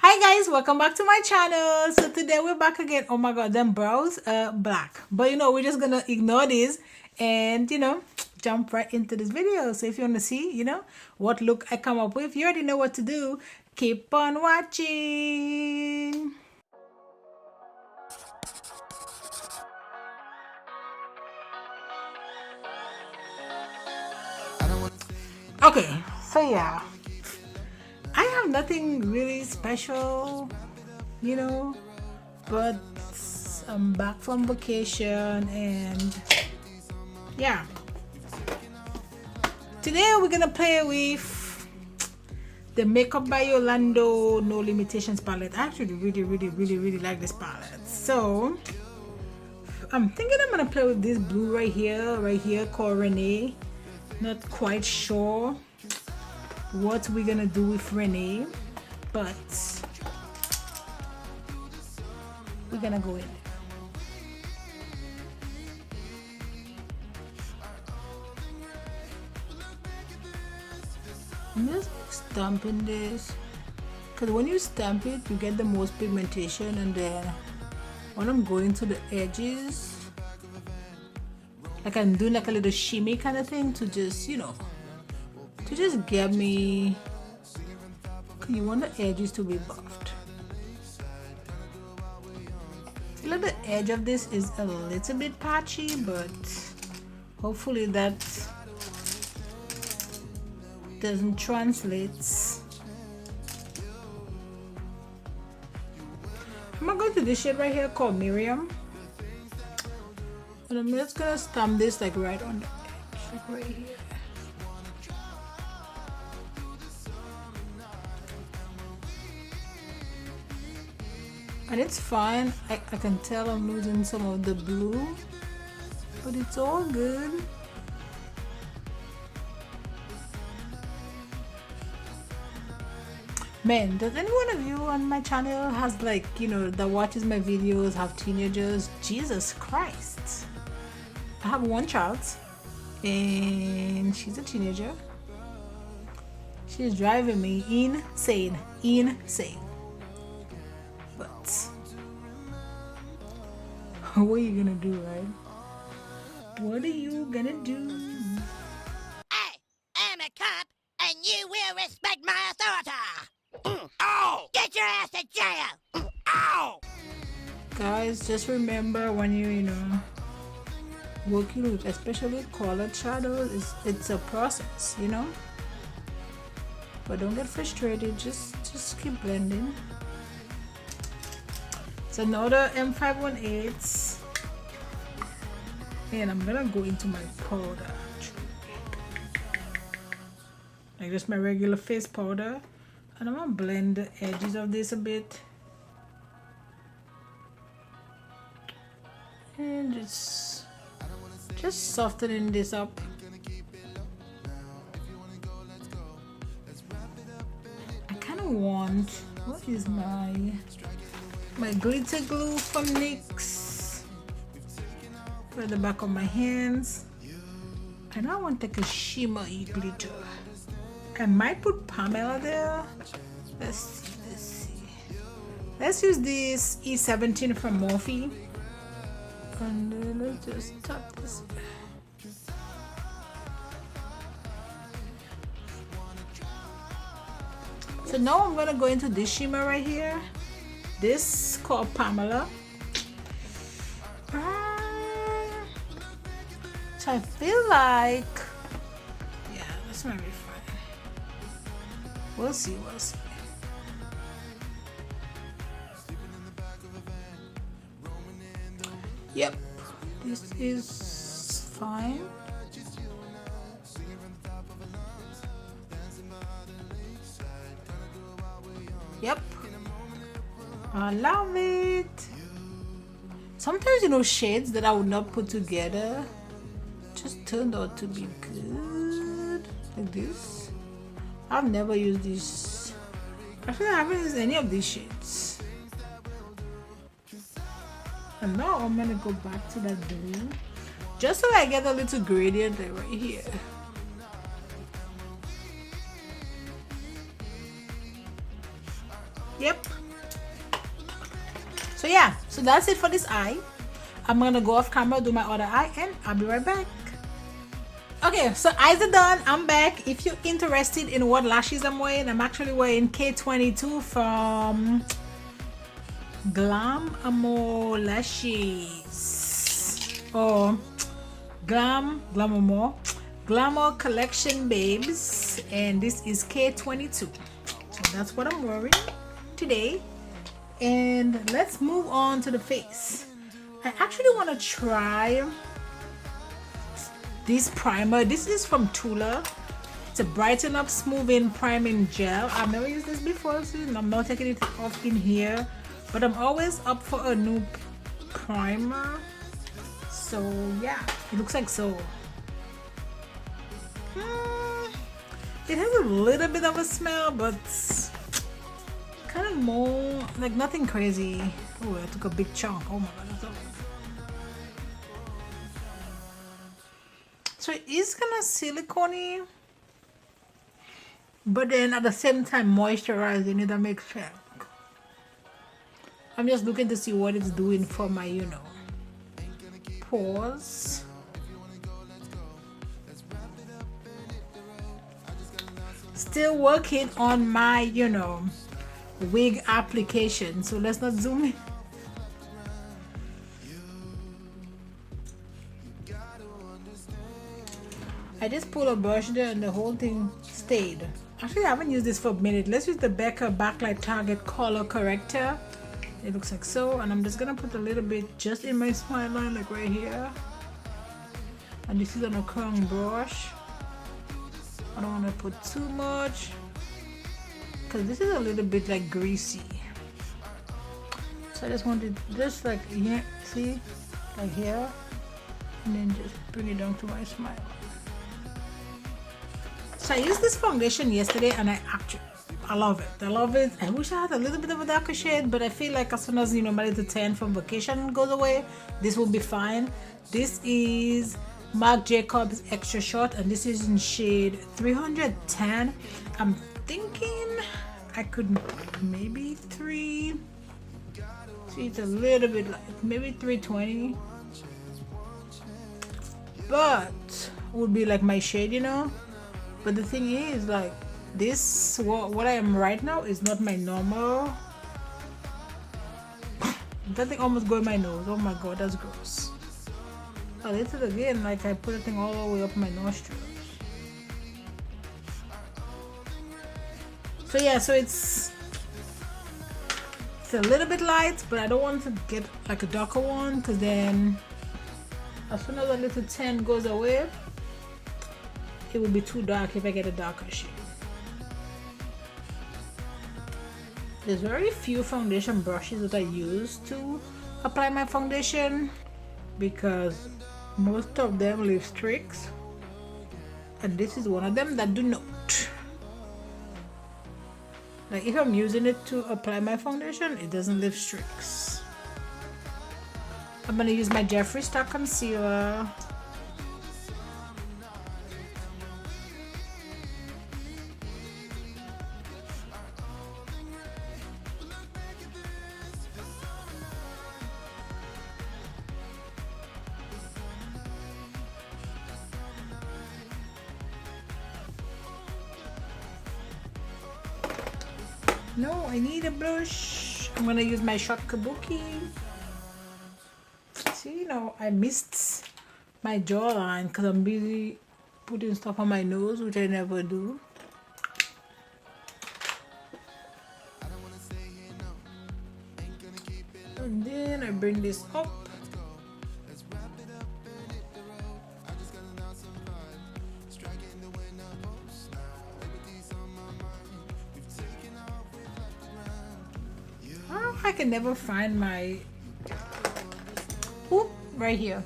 Hi guys, welcome back to my channel. So today we're back again. Oh my god, them brows are black, but we're just gonna ignore this and jump right into this video. So if you want to see what look I come up with, you already know what to do. Keep on watching. Okay, so yeah, I have nothing really special, but I'm back from vacation and yeah, today we're gonna play with the Makeup by Yolondo No Limitations palette. I actually really like this palette. So I'm thinking I'm gonna play with this blue right here called Renee. Not quite sure what we're gonna do with Renee, but we're gonna go in. I'm just stamping this because when you stamp it you get the most pigmentation, and then when I'm going to the edges, like I'm doing like a little shimmy kind of thing to just to just get me, you want the edges to be buffed. I feel like the edge of this is a little bit patchy, but hopefully that doesn't translate. I'm gonna go to this shade right here called Miriam, and I'm just gonna stamp this like right on the edge, like right here. And it's fine. I can tell I'm losing some of the blue, but it's all good. Man, does any one of you on my channel has that watches my videos have teenagers? Jesus Christ. I have one child and she's a teenager. She's driving me insane. But what are you gonna do, right? What are you gonna do? I am a cop and you will respect my authority. Ow! Get your ass to jail! Ow! Guys, just remember when you working with especially colored shadows, it's a process, but don't get frustrated. Just keep blending. It's another M518, and I'm gonna go into my powder, like just my regular face powder, and I'm gonna blend the edges of this a bit and just softening this up. I kind of want, what is my glitter glue from NYX for the back of my hands, and I want to take a shimmery glitter. I might put Pamela there. Let's see. Let's use this E17 from Morphe, and then let's just tap this. So now I'm gonna go into this shimmer right here. This called Pamela. So I feel like, yeah, that's might be fine. We'll see. Yep, this is fine. Yep, I love it. Sometimes shades that I would not put together just turned out to be good, like this. I've never used this. Actually, I haven't used any of these shades. And now I'm gonna go back to that blue, just so I get a little gradient right here. Yep. So yeah, so that's it for this eye. I'm gonna go off camera, do my other eye, and I'll be right back. Okay, so eyes are done. I'm back. If you're interested in what lashes I'm wearing, I'm actually wearing K22 from Glam-amours lashes, or Glam-amours Glamour Collection Babes, and this is K22. So that's what I'm wearing today. And let's move on to the face. I actually want to try this primer. This is from Tula. It's a Brighten Up Smoothing Priming Gel. I've never used this before, so I'm not taking it off in here, but I'm always up for a new primer. So yeah, it looks like so. It has a little bit of a smell, but kind of more like nothing crazy. Oh, I took a big chunk. Oh my god, that's all. So it is kind of silicone-y, but then at the same time moisturizing, if that makes sense. I'm just looking to see what it's doing for my, you know, pores. Still working on my, you know, wig application, so let's not zoom in. I just pulled a brush there and the whole thing stayed. Actually, I haven't used this for a minute. Let's use the Becca Backlight Target Color Corrector. It looks like so, and I'm just gonna put a little bit just in my smile line, like right here. And this is on a curling brush. I don't want to put too much because this is a little bit like greasy. So I just want it just like here, see, like here, and then just bring it down to my smile. So I used this foundation yesterday, and I love it. I love it. I wish I had a little bit of a darker shade, but I feel like as soon as, you know, my little tan from vacation goes away, this will be fine. This is Marc Jacobs Extra Short, and this is in shade 310. I'm thinking I could maybe see, it's a little bit like maybe 320, but would be like my shade, you know. But the thing is, like, this, what I am right now is not my normal. That thing almost got in my nose. Oh my god, that's gross. I did it again, like I put the thing all the way up my nostrils. So yeah, so it's a little bit light, but I don't want to get like a darker one, because then as soon as a little tan goes away, it will be too dark if I get a darker shade. There's very few foundation brushes that I use to apply my foundation, because most of them leave streaks, and this is one of them that do not. Like if I'm using it to apply my foundation, it doesn't leave streaks. I'm gonna use my Jeffree Star Concealer. No, I need a brush. I'm gonna use my short kabuki. See, you know, I missed my jawline because I'm busy putting stuff on my nose, which I never do. And then I bring this up. I can never find my, right here,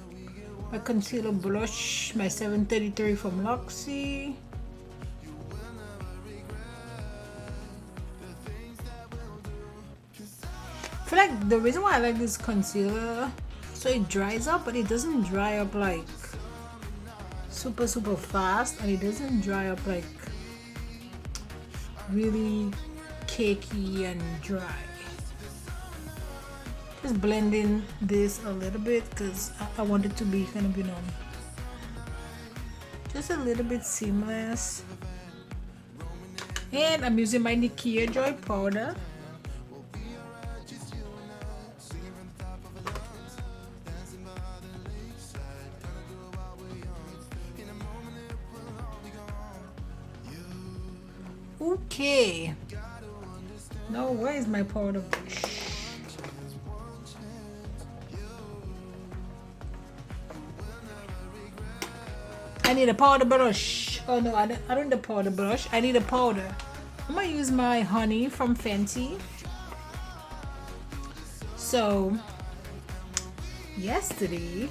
my concealer blush, my 733 from Luxie. I feel like the reason why I like this concealer, so it dries up, but it doesn't dry up like super fast, and it doesn't dry up like really cakey and dry. Just blending this a little bit because I want it to be kind of, you know, just a little bit seamless. And I'm using my Nikkia Joy powder. Okay. Now where is my powder brush? I need a powder brush. Oh no, I don't need a powder brush. I need a powder. I'm gonna use my honey from Fenty. So yesterday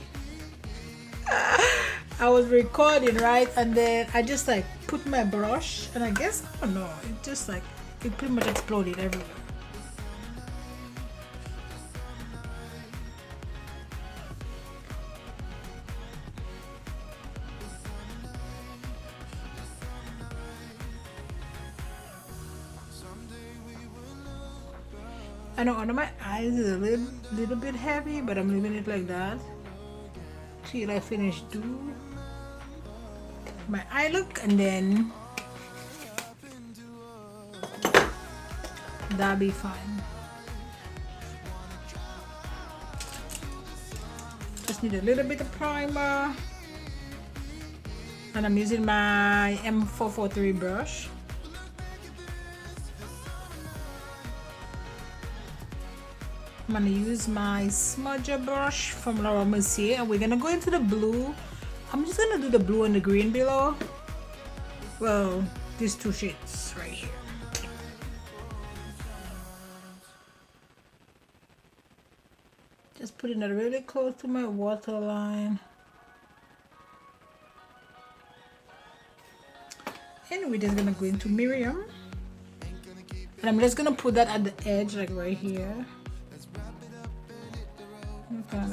I was recording, right, and then I just like put my brush, and I guess, I don't know, it just like, it pretty much exploded everywhere. I know under my eyes is a little bit heavy, but I'm leaving it like that till I finish do my eye look, and then that'll be fine. Just need a little bit of primer, and I'm using my M443 brush. I'm gonna use my Smudge brush from Mercier, and we're gonna go into the blue. I'm just gonna do the blue and the green below. Well, these two shades right here. Just putting it really close to my waterline. And we're just gonna go into Miriam. And I'm just gonna put that at the edge, like right here. Okay.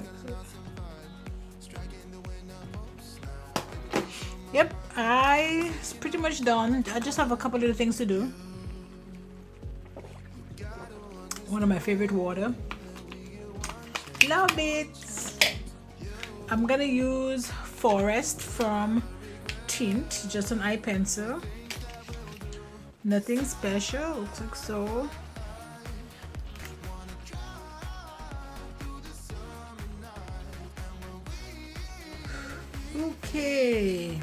Yep, it's pretty much done. I just have a couple little things to do. One of my favorite water. Love it. I'm gonna use Forest from Tint, just an eye pencil. Nothing special, looks like so. Okay.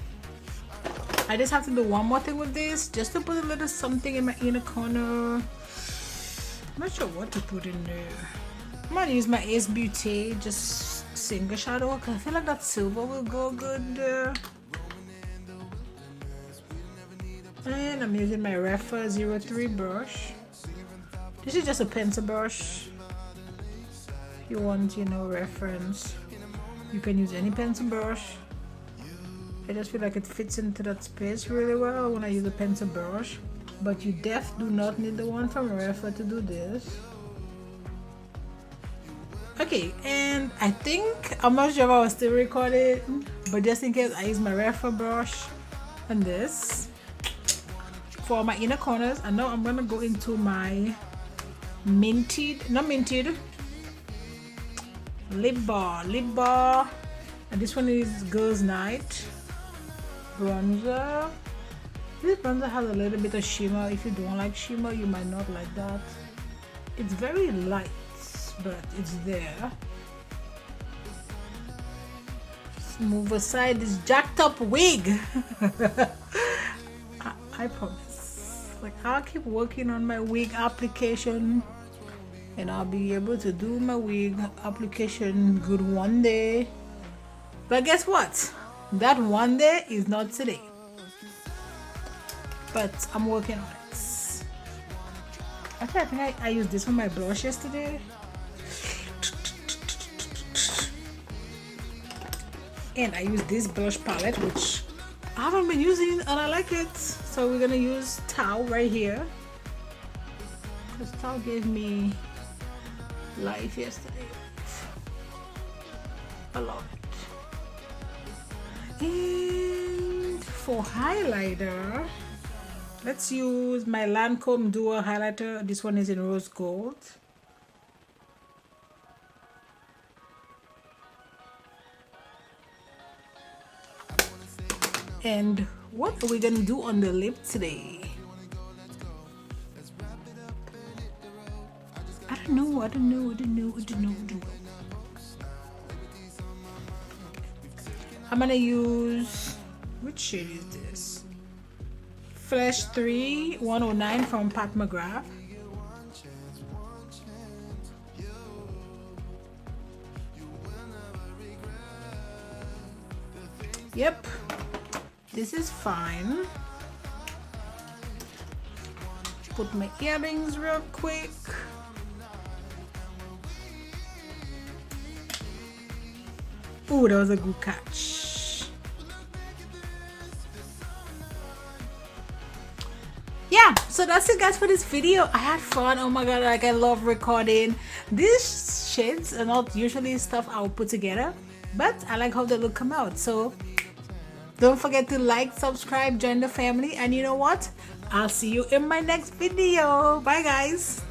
I just have to do one more thing with this, just to put a little something in my inner corner. I'm not sure what to put in there. I'm gonna use my Beaute, just single shadow, because I feel like that silver will go good there. And I'm using my Rephr 03 brush. This is just a pencil brush. If you want, you know, reference, you can use any pencil brush. I just feel like it fits into that space really well when I use a pencil brush. But you do not need the one from Rephr to do this. Okay, and I think, I'm not sure if I was still recording, but just in case, I use my Rephr brush and this for my inner corners. And now I'm gonna go into my lip bar, and this one is Girls Night bronzer. This bronzer has a little bit of shimmer. If you don't like shimmer, you might not like that. It's very light, but it's there. Let's move aside this jacked up wig. I promise, like, I'll keep working on my wig application, and I'll be able to do my wig application good one day. But guess what? That one day is not today. But I'm working on it. Actually, I think I used this on my blush yesterday. And I used this blush palette, which I haven't been using and I like it. So we're gonna use Tau right here. Because Tau gave me life yesterday. I love it. And for highlighter, Let's use my Lancome Duo highlighter. This one is in rose gold. And what are we gonna do on the lip today? I don't know. I'm gonna use, which shade is this? Flesh 3 109 from Pat McGrath. Yep, this is fine. Put my earrings real quick. Oh, that was a good catch. Yeah, so that's it guys for this video. I had fun. Oh my god, like I love recording. These shades are not usually stuff I'll put together, but I like how they look come out. So don't forget to like, subscribe, join the family, and you know what? I'll see you in my next video. Bye guys.